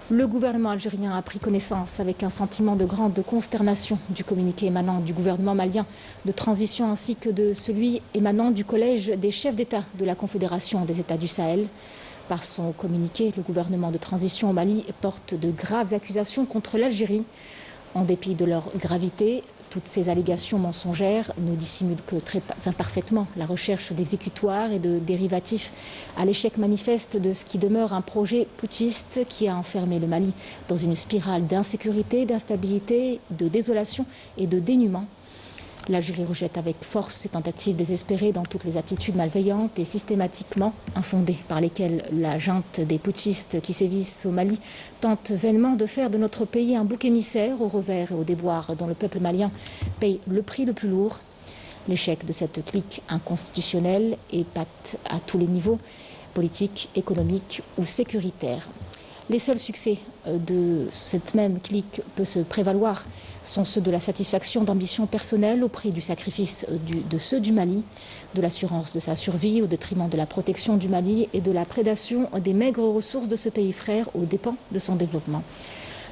Le gouvernement algérien a pris connaissance avec un sentiment de grande consternation du communiqué émanant du gouvernement malien de transition ainsi que de celui émanant du collège des chefs d'État de la Confédération des États du Sahel. Par son communiqué, le gouvernement de transition au Mali porte de graves accusations contre l'Algérie. En dépit de leur gravité, toutes ces allégations mensongères ne dissimulent que très imparfaitement la recherche d'exécutoires et de dérivatifs à l'échec manifeste de ce qui demeure un projet putschiste qui a enfermé le Mali dans une spirale d'insécurité, d'instabilité, de désolation et de dénuement. L'Algérie rejette avec force ces tentatives désespérées dans toutes les attitudes malveillantes et systématiquement infondées par lesquelles la junte des putschistes qui sévissent au Mali tente vainement de faire de notre pays un bouc émissaire au revers et au déboire dont le peuple malien paye le prix le plus lourd. L'échec de cette clique inconstitutionnelle épate à tous les niveaux, politiques, économiques ou sécuritaires. Les seuls succès de cette même clique peut se prévaloir sont ceux de la satisfaction d'ambitions personnelles au prix du sacrifice de ceux du Mali, de l'assurance de sa survie au détriment de la protection du Mali et de la prédation des maigres ressources de ce pays frère aux dépens de son développement.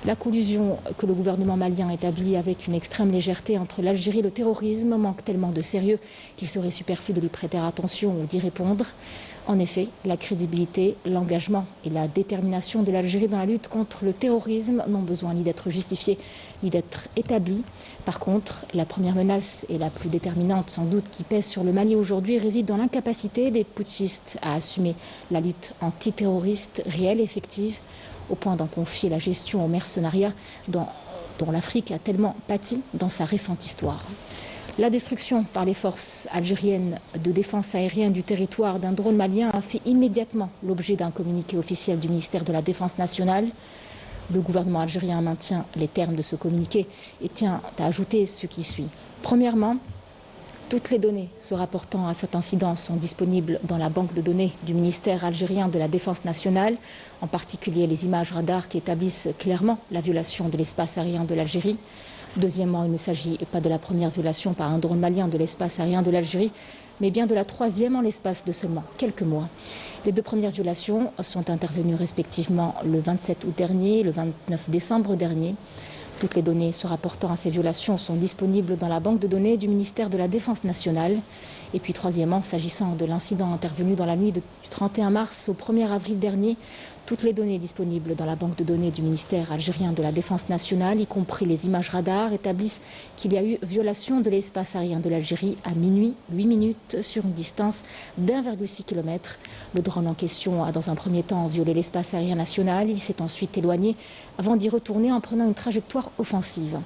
La collusion que le gouvernement malien établit avec une extrême légèreté entre l'Algérie et le terrorisme manque tellement de sérieux qu'il serait superflu de lui prêter attention ou d'y répondre. En effet, la crédibilité, l'engagement et la détermination de l'Algérie dans la lutte contre le terrorisme n'ont besoin ni d'être justifiés ni d'être établis. Par contre, la première menace et la plus déterminante sans doute qui pèse sur le Mali aujourd'hui réside dans l'incapacité des putschistes à assumer la lutte antiterroriste réelle et effective, au point d'en confier la gestion au mercenariat dont l'Afrique a tellement pâti dans sa récente histoire. La destruction par les forces algériennes de défense aérienne du territoire d'un drone malien a fait immédiatement l'objet d'un communiqué officiel du ministère de la Défense nationale. Le gouvernement algérien maintient les termes de ce communiqué et tient à ajouter ce qui suit. Premièrement, toutes les données se rapportant à cet incident sont disponibles dans la banque de données du ministère algérien de la Défense nationale, en particulier les images radars qui établissent clairement la violation de l'espace aérien de l'Algérie. Deuxièmement, il ne s'agit pas de la première violation par un drone malien de l'espace aérien de l'Algérie, mais bien de la troisième en l'espace de seulement quelques mois. Les deux premières violations sont intervenues respectivement le 27 août dernier et le 29 décembre dernier. Toutes les données se rapportant à ces violations sont disponibles dans la banque de données du ministère de la Défense nationale. Et puis troisièmement, s'agissant de l'incident intervenu dans la nuit du 31 mars au 1er avril dernier, toutes les données disponibles dans la banque de données du ministère algérien de la Défense nationale, y compris les images radars, établissent qu'il y a eu violation de l'espace aérien de l'Algérie à minuit, 8 minutes, sur une distance d'1,6 km. Le drone en question a dans un premier temps violé l'espace aérien national. Il s'est ensuite éloigné avant d'y retourner en prenant une trajectoire offensive.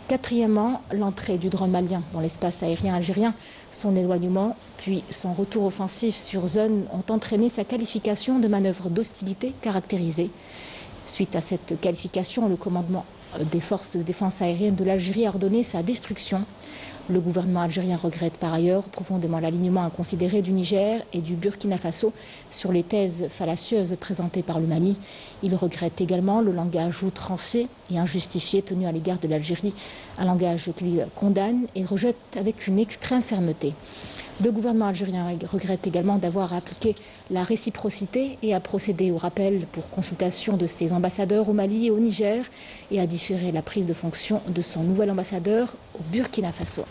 Quatrièmement, l'entrée du drone malien dans l'espace aérien algérien, son éloignement, puis son retour offensif sur zone ont entraîné sa qualification de manœuvre d'hostilité caractérisée. Suite à cette qualification, le commandement des forces de défense aérienne de l'Algérie a ordonné sa destruction. Le gouvernement algérien regrette par ailleurs profondément l'alignement inconsidéré du Niger et du Burkina Faso sur les thèses fallacieuses présentées par le Mali. Il regrette également le langage outrancier et injustifié tenu à l'égard de l'Algérie, un langage qu'il condamne et rejette avec une extrême fermeté. Le gouvernement algérien regrette également d'avoir appliqué la réciprocité et a procédé au rappel pour consultation de ses ambassadeurs au Mali et au Niger et a différé la prise de fonction de son nouvel ambassadeur au Burkina Faso.